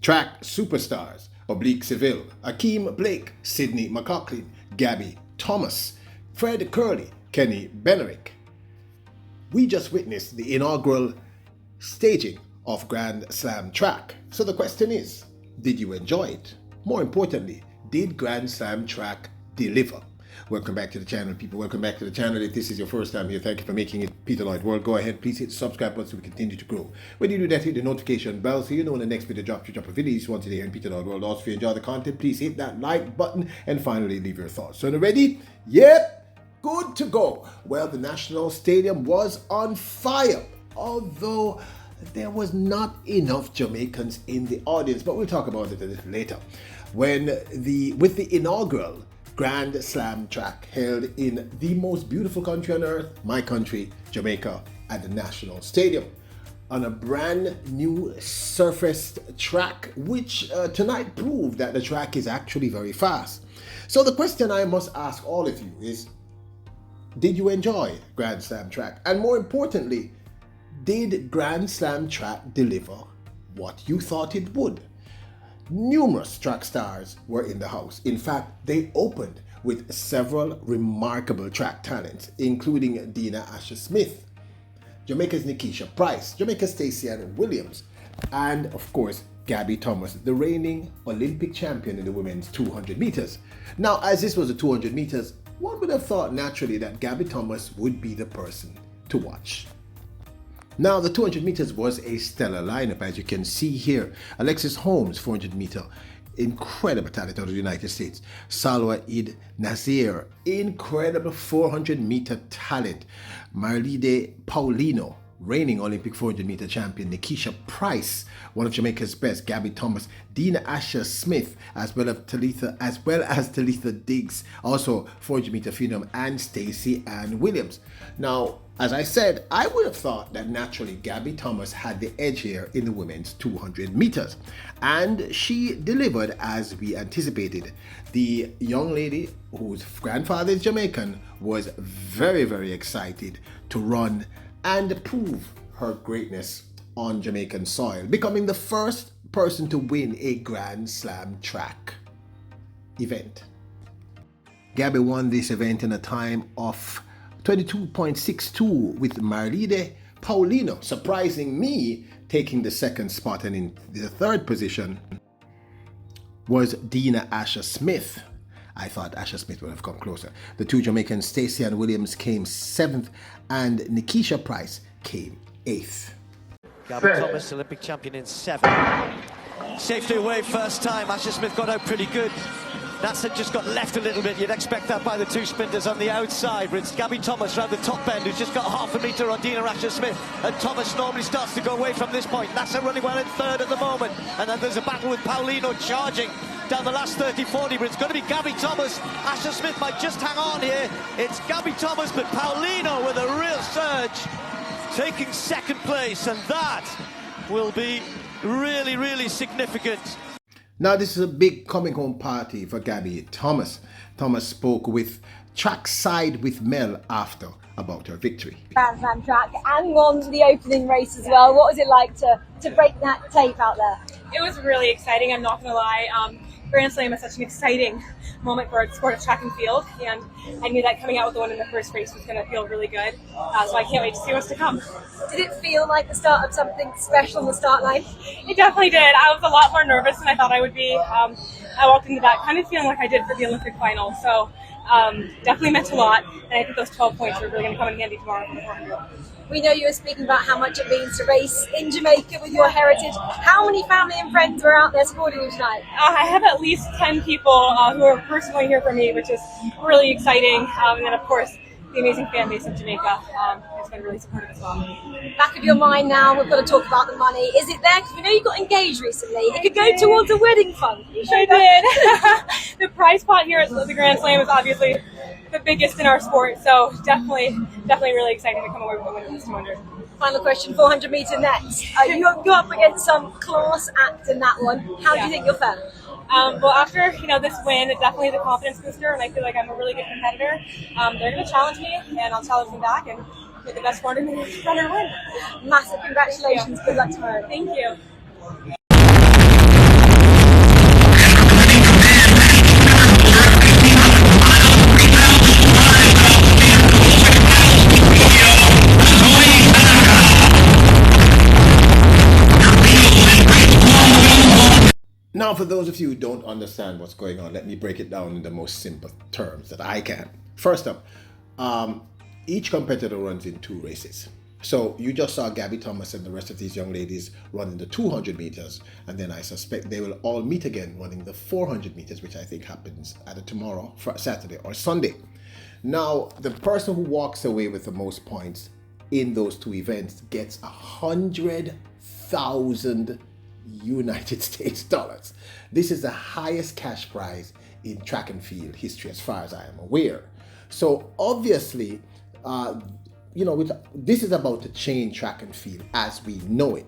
Track superstars: Oblique Seville, Akeem Blake, Sydney McLaughlin, Gabby Thomas, Fred Curley, Kenny Benerick. We just witnessed the inaugural staging of Grand Slam track. So the question is, did you enjoy it? More importantly, did Grand Slam track deliver? Welcome back to the channel, people. Welcome back to the channel. If this is your first time here, thank you for making it Peter Lloyd World. Go ahead, please hit the subscribe button so we continue to grow. When you do that, hit the notification bell so you know when the next video drops, you drop a video you want to hear in Peter Lloyd World. Also, if you enjoy the content, please hit that like button and finally leave your thoughts. So, ready? Yep, good to go. Well, the National Stadium was on fire, although there was not enough Jamaicans in the audience, but we'll talk about it a little later. With the inaugural Grand Slam track held in the most beautiful country on earth, my country, Jamaica, at the National Stadium, on a brand new surfaced track, which tonight proved that the track is actually very fast. So the question I must ask all of you is, did you enjoy Grand Slam track? And more importantly, did Grand Slam track deliver what you thought it would? Numerous track stars were in the house. In fact, they opened with several remarkable track talents, including Dina Asher-Smith, Jamaica's Nikisha Price, Jamaica's Stacey Ann Williams, and of course, Gabby Thomas, the reigning Olympic champion in the women's 200 meters. Now, as this was the 200 meters, one would have thought naturally that Gabby Thomas would be the person to watch. Now, the 200 meters was a stellar lineup, as you can see here. Alexis Holmes, 400 meter, incredible talent out of the United States. Salwa Eid Nazir, incredible 400 meter talent. Marlide Paulino, reigning Olympic 400 meter champion. Nikisha Price, one of Jamaica's best. Gabby Thomas, Dina Asher-Smith, as well as Talitha Diggs, also 400 meter phenom, and Stacey Ann Williams. Now, as I said, I would have thought that naturally Gabby Thomas had the edge here in the women's 200 meters. And she delivered as we anticipated. The young lady, whose grandfather is Jamaican, was very, very excited to run and prove her greatness on Jamaican soil, becoming the first person to win a Grand Slam track event. Gabby won this event in a time of 22.62 with Marlide Paulino, surprising me, taking the second spot, and in the third position was Dina Asher-Smith. I thought Asher-Smith would have come closer. The two Jamaicans, Stacey Ann Williams, came 7th and Nikisha Price came 8th. Gabby Thomas, Olympic champion in 7. Safety away first time. Asher-Smith got out pretty good. Natson just got left a little bit. You'd expect that by the two sprinters on the outside, but it's Gabby Thomas around the top end who's just got half a metre on Dina Asher-Smith, and Thomas normally starts to go away from this point. Natson running well in 3rd at the moment, and then there's a battle with Paulino charging down the last 30-40, but it's going to be Gabby Thomas. Asher-Smith might just hang on here. It's Gabby Thomas, but Paulino with a real surge, taking 2nd place, and that will be really, really significant. Now, this is a big coming home party for Gabby Thomas. Thomas spoke with Trackside with Mel after about her victory. Grand Slam track and won the opening race as well. What was it like to break that tape out there? It was really exciting, I'm not going to lie. Grand Slam is such an exciting moment for a sport of track and field, and I knew that coming out with the one in the first race was going to feel really good, so I can't wait to see what's to come. Did it feel like the start of something special on the start line? It definitely did. I was a lot more nervous than I thought I would be. I walked into that kind of feeling like I did for the Olympic final, so definitely meant a lot, and I think those 12 points are really going to come in handy tomorrow for the 400. We know you were speaking about how much it means to race in Jamaica with your heritage. How many family and friends were out there supporting you tonight? I have at least 10 people who are personally here for me, which is really exciting. And then, of course, the amazing fan base of Jamaica has been really supportive as well. Back of your mind now, we've got to talk about the money. Is it there? Because we know you got engaged recently. It could go towards a wedding fund. You sure did. The prize pot here at the Grand Slam is obviously the biggest in our sport, so definitely really exciting to come away with the win of this 200. Final question, 400 meter next. You're up against some class act in that one. How do you think you'll fare? Well, after this win, it definitely is a confidence booster, and I feel like I'm a really good competitor. They're going to challenge me, and I'll challenge them back, and make the best 400 meter runner win. Massive congratulations. Good luck tomorrow. Thank you. Now, for those of you who don't understand what's going on, let me break it down in the most simple terms that I can. First up, each competitor runs in 2 races. So you just saw Gabby Thomas and the rest of these young ladies running the 200 meters, and then I suspect they will all meet again running the 400 meters, which I think happens either tomorrow, Saturday, or Sunday. Now, the person who walks away with the most points in those 2 events gets 100,000 United States dollars. This is the highest cash prize in track and field history as far as I am aware. So obviously, this is about to change track and field as we know it.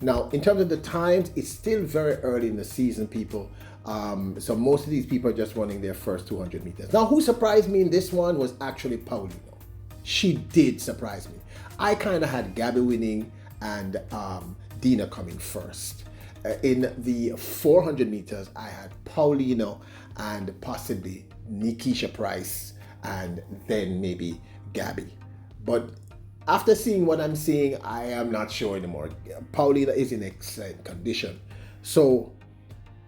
Now, in terms of the times, it's still very early in the season, people. So most of these people are just running their first 200 meters. Now, who surprised me in this one was actually Paulino. She did surprise me. I kind of had Gabby winning and Dina coming first. In the 400 meters, I had Paulino and possibly Nikisha Price and then maybe Gabby. But after seeing what I'm seeing, I am not sure anymore. Paulina is in excellent condition. So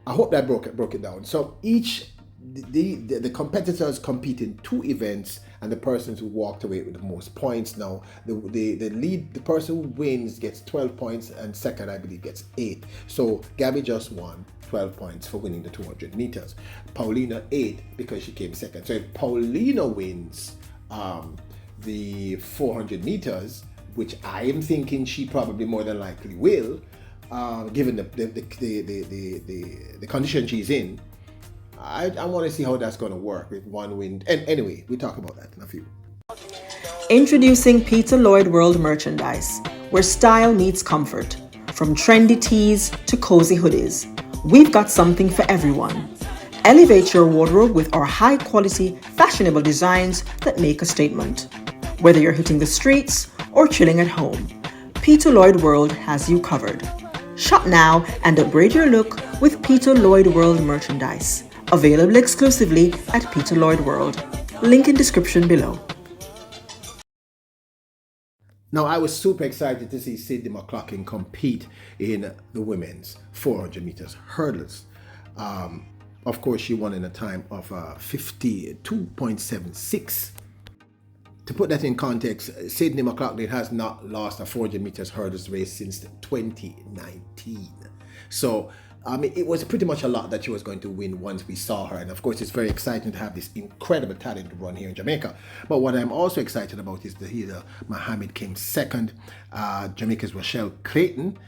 I hope that broke it down. So the competitors compete in 2 events, and the persons who walked away with the most points. Now, the person who wins gets 12 points, and second, I believe, gets 8. So Gabby just won 12 points for winning the 200 meters. Paulina 8 because she came second. So if Paulina wins the 400 meters, which I am thinking she probably more than likely will, given the condition she's in, I want to see how that's going to work with 1 win. And anyway, we'll talk about that in a few. Introducing Peter Lloyd World merchandise, where style meets comfort. From trendy tees to cozy hoodies, we've got something for everyone. Elevate your wardrobe with our high-quality, fashionable designs that make a statement. Whether you're hitting the streets or chilling at home, Peter Lloyd World has you covered. Shop now and upgrade your look with Peter Lloyd World merchandise. Available exclusively at Peter Lloyd World. Link in description below. Now, I was super excited to see Sydney McLaughlin compete in the women's 400 meters hurdles. Of course, she won in a time of 52.76. To put that in context, Sydney McLaughlin has not lost a 400 meters hurdles race since 2019. So, it was pretty much a lot that she was going to win once we saw her. And of course, it's very exciting to have this incredible talent to run here in Jamaica. But what I'm also excited about is that Mohammed came second. Jamaica's Rochelle Clayton,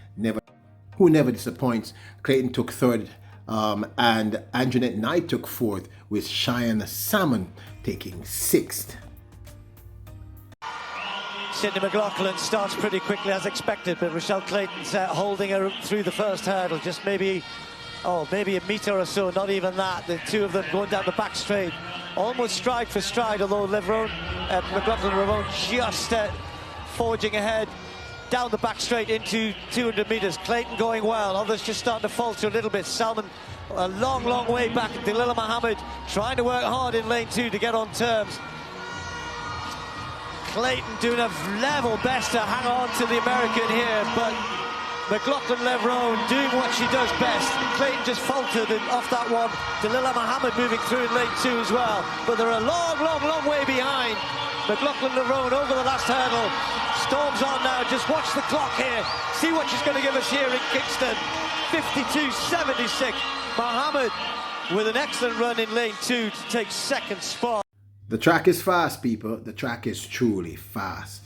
who never disappoints. Clayton took third. And Anjanette Knight took fourth, with Cheyenne Salmon taking sixth. Sydney McLaughlin starts pretty quickly as expected, but Rochelle Clayton's holding her through the first hurdle, just maybe a metre or so, not even that. The 2 of them going down the back straight, almost stride for stride, although McLaughlin just forging ahead down the back straight into 200 metres. Clayton going well, others just starting to falter a little bit. Salmon a long way back. Delilah Mohammed trying to work hard in lane 2 to get on terms. Clayton doing a level best to hang on to the American here, but McLaughlin-Levrone doing what she does best. Clayton just faltered off that one. Delilah Mohammed moving through in lane 2 as well, but they're a long way behind. McLaughlin-Levrone over the last hurdle. Storms on now, just watch the clock here. See what she's going to give us here in Kingston. 52.76. Mohammed with an excellent run in lane 2 to take second spot. The track is fast, people. The track is truly fast.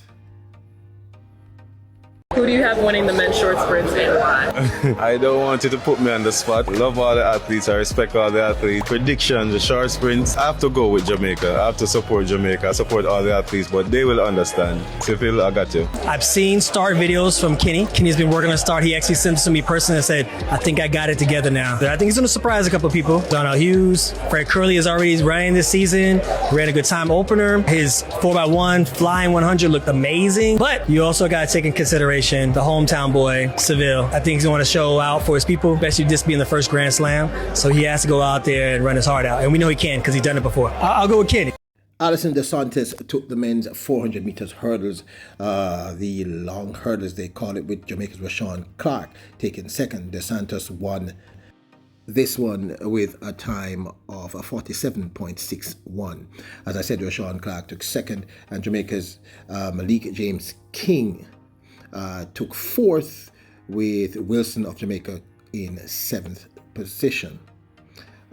Who do you have winning the men's short sprints and why? I don't want you to put me on the spot. Love all the athletes. I respect all the athletes. Predictions, the short sprints. I have to go with Jamaica. I have to support Jamaica. I support all the athletes, but they will understand. Seville, I got you. I've seen start videos from Kenny. Kenny's been working on start. He actually sent to me personally and said, I think I got it together now. I think he's going to surprise a couple of people. Donald Hughes, Fred Curley is already running this season. Ran a good time opener. His 4x1 flying 100 looked amazing. But you also got to take in consideration the hometown boy, Seville. I think he's going to show out for his people, especially this being the first Grand Slam. So he has to go out there and run his heart out. And we know he can because he's done it before. I'll go with Kenny. Alison DeSantis took the men's 400 meters hurdles, the long hurdles they call it, with Jamaica's Roshawn Clarke taking second. DeSantis won this one with a time of a 47.61. As I said, Roshawn Clarke took second, and Jamaica's Malik James King took fourth, with Wilson of Jamaica in seventh position.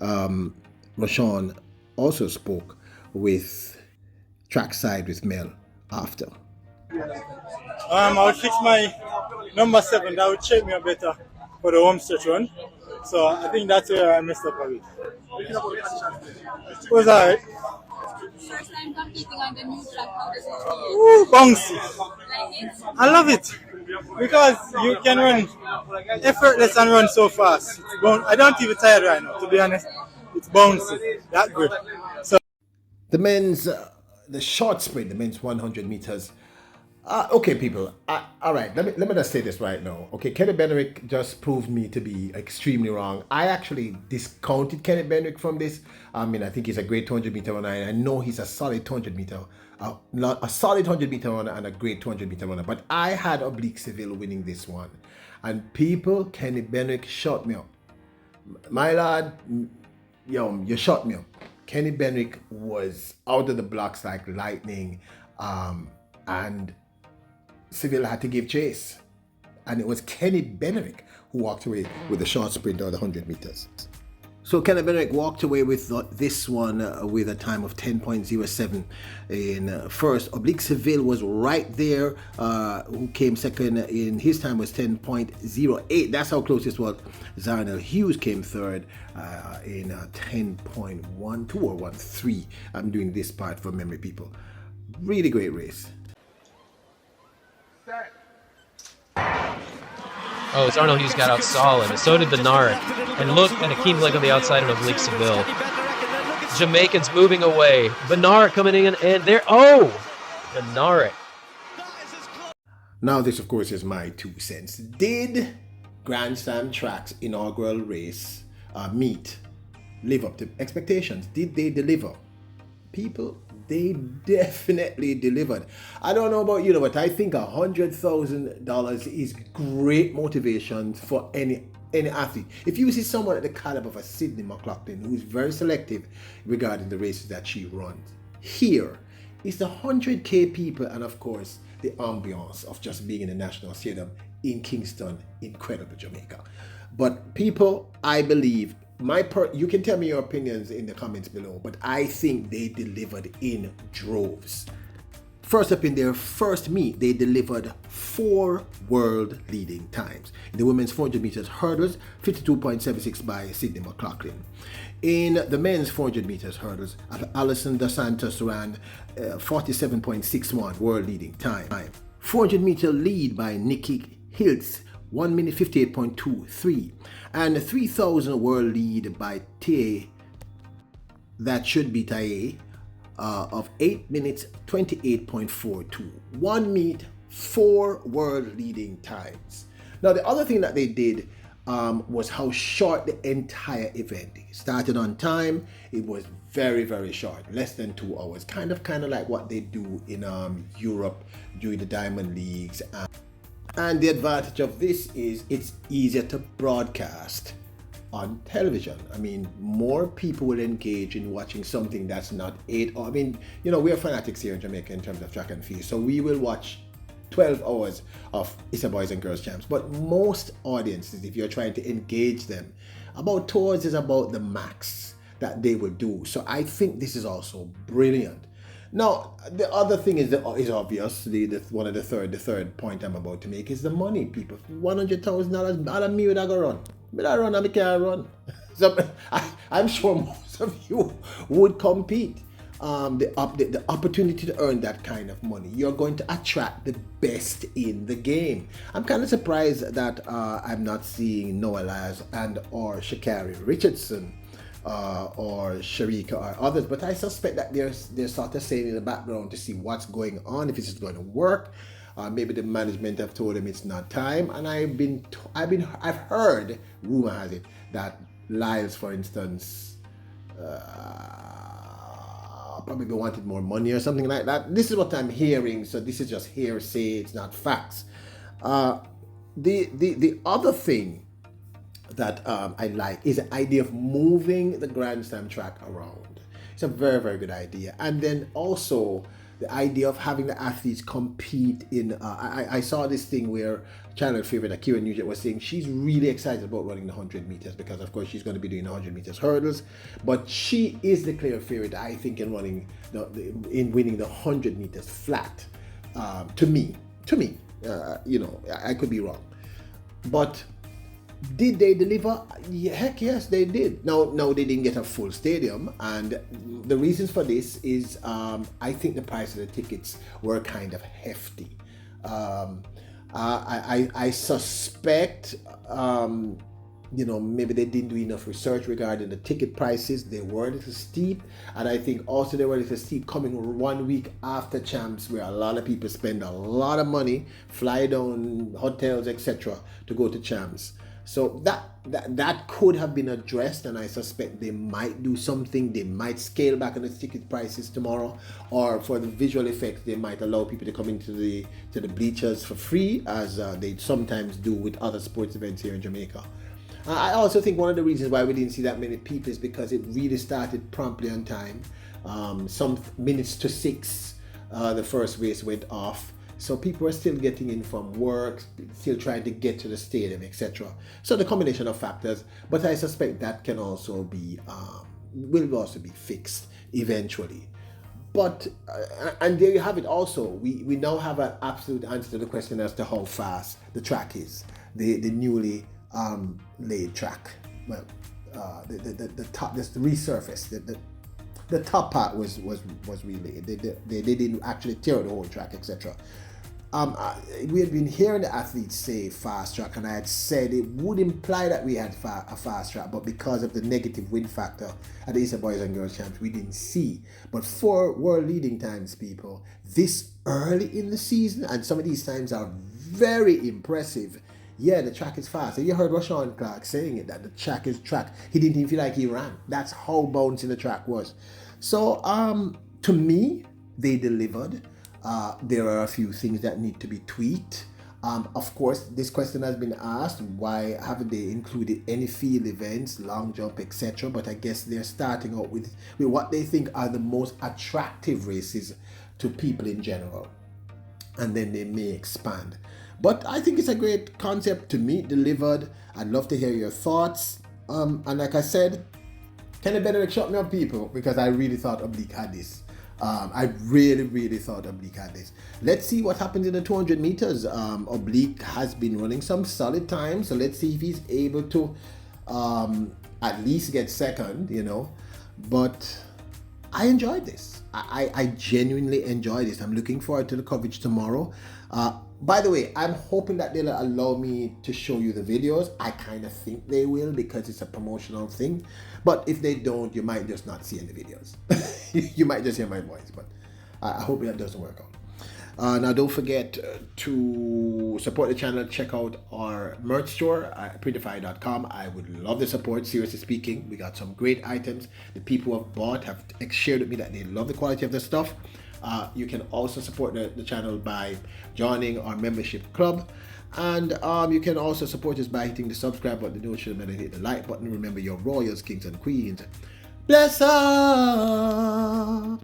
Roshawn also spoke with trackside with Mel after. I would fix my number 7. That would shape me up better for the home stretch run. So I think that's where I messed up a bit. It was alright. First time competing on the new track, how does it feel? Ooh, bouncy. Like it? I love it because you can run effortless and run so fast. I don't even tired right now, to be honest. It's bouncy. That good. So the men's, the short sprint, the men's 100 meters. Okay, people. All right, let me just say this right now. Okay, Kenneth Benrick just proved me to be extremely wrong. I actually discounted Kenneth Benrick from this. I mean, I think he's a great 200 meter runner. I know he's a solid 200 meter, not a solid 100 meter runner and a great 200 meter runner. But I had Oblique Seville winning this one, and people, Kenneth Benrick shut me up. My lad, yo, you shut me up. Kenneth Benrick was out of the blocks like lightning, and Seville had to give chase, and it was Kenny Benrick who walked away with the short sprint or the 100 meters. So Kenny Benrick walked away with this one with a time of 10.07 in first. Oblique Seville was right there, who came second. In his time was 10.08. That's how close this was. Zarnell Hughes came third in 10.12 or 13. I'm doing this part for memory, people. Really great race. Oh, Zarnell Hughes got out solid, and so did Benaric. And look at Akeem Blake on the outside of Oblique Seville. Jamaicans moving away. Benaric coming in, and there. Oh! Benaric. Now, this, of course, is my 2 cents. Did Grand Slam Track's inaugural race live up to expectations? Did they deliver? People, they definitely delivered. I don't know about you, but I think $100,000 is great motivation for any athlete. If you see someone at the caliber of a Sydney McLaughlin, who is very selective regarding the races that she runs, here is the 100K people, and of course the ambiance of just being in the National Stadium in Kingston, incredible Jamaica. But people, I believe, you can tell me your opinions in the comments below, but I think they delivered in droves. First up, in their first meet, they delivered 4 world-leading times. In the women's 400 meters hurdles, 52.76 by Sydney McLaughlin. In the men's 400 meters hurdles, Alison Dos Santos ran 47.61 world-leading time. 400 meter lead by Nikki Hiltz, 1 minute 58.23, and 3,000 world lead by Tae, that should be Tae, of 8 minutes 28.42. 1 meet, 4 world leading times. Now, the other thing that they did was how short the entire event is. Started on time. It was very, very short, less than 2 hours. Kind of like what they do in Europe during the Diamond Leagues. And the advantage of this is it's easier to broadcast on television. I mean, more people will engage in watching something that's not 8 hours. I mean, you know, we are fanatics here in Jamaica in terms of track and field, so we will watch 12 hours of It's a Boys and Girls Champs. But most audiences, if you're trying to engage them, about 2 hours is about the max that they will do. So I think this is also brilliant. Now, the other thing is obvious. The third point I'm about to make is the money, people. $100,000. All of me would go run. But I run, I can't run. So I'm sure most of you would compete. The opportunity to earn that kind of money, you're going to attract the best in the game. I'm kind of surprised that I'm not seeing Noah Lyles and or Sha'Carri Richardson or Sharika or others, but I suspect that they're sort of saying in the background to see what's going on, if this is going to work. Maybe the management have told them it's not time, and I've heard, rumor has it, that Lyles, for instance, probably wanted more money or something like that. This is what I'm hearing, so this is just hearsay, it's not facts. The other thing that I like is the idea of moving the grandstand track around. It's a very, very good idea. And then also the idea of having the athletes compete in, I saw this thing where channel favorite Akira Nugent was saying she's really excited about running the 100 meters because of course she's going to be doing the 100 meters hurdles, but she is the clear favorite, I think, in running in winning the 100 meters flat. To me, you know, I could be wrong, but did they deliver? Yeah, heck yes, they did. Now they didn't get a full stadium, and the reasons for this is I think the price of the tickets were kind of hefty. I suspect you know, maybe they didn't do enough research regarding the ticket prices. They were a little steep, and I think also they were a little steep coming 1 week after champs, where a lot of people spend a lot of money, fly down hotels, etc., to go to champs. So that could have been addressed, and I suspect they might do something. They might scale back on the ticket prices tomorrow, or for the visual effects, they might allow people to come into the bleachers for free, as they sometimes do with other sports events here in Jamaica. I also think one of the reasons why we didn't see that many people is because it really started promptly on time. Some minutes to 6, the first race went off. So people are still getting in from work, still trying to get to the stadium, etc. So the combination of factors, but I suspect that can also be, will also be fixed eventually. But, and there you have it also. We now have an absolute answer to the question as to how fast the track is. The newly laid track. Well, the top, just resurfaced. The top part was relaid. They didn't actually tear out the whole track, etc. We had been hearing the athletes say fast track, and I had said it would imply that we had a fast track, but because of the negative wind factor at the Eastern Boys and Girls Champs, we didn't see. But for world leading times, people, this early in the season, and some of these times are very impressive. Yeah, the track is fast. And you heard Roshawn Clarke saying it, that the track is track. He didn't even feel like he ran. That's how bouncy the track was. So, to me, they delivered. There are a few things that need to be tweaked. Of course, this question has been asked, why haven't they included any field events, long jump, etc.? But I guess they're starting out with what they think are the most attractive races to people in general. And then they may expand. But I think it's a great concept. To me, delivered. I'd love to hear your thoughts. And like I said, Kenny Benedict shut me up, people, because I really thought Oblique had this. I really thought Oblique had this. Let's see what happens in the 200 meters. Oblique has been running some solid time, so let's see if he's able to at least get second, you know. But I enjoyed this. I genuinely enjoyed this. I'm looking forward to the coverage tomorrow. By the way, I'm hoping that they'll allow me to show you the videos. I kind of think they will, because it's a promotional thing. But if they don't, you might just not see any videos. You might just hear my voice, but I hope that doesn't work out. Now, don't forget to support the channel. Check out our merch store at printify.com. I would love the support, seriously speaking. We got some great items. The people who have bought have shared with me that they love the quality of the stuff. You can also support the channel by joining our membership club, and you can also support us by hitting the subscribe button, the notification bell, and hit the like button. Remember, your royals, kings and queens, bless up.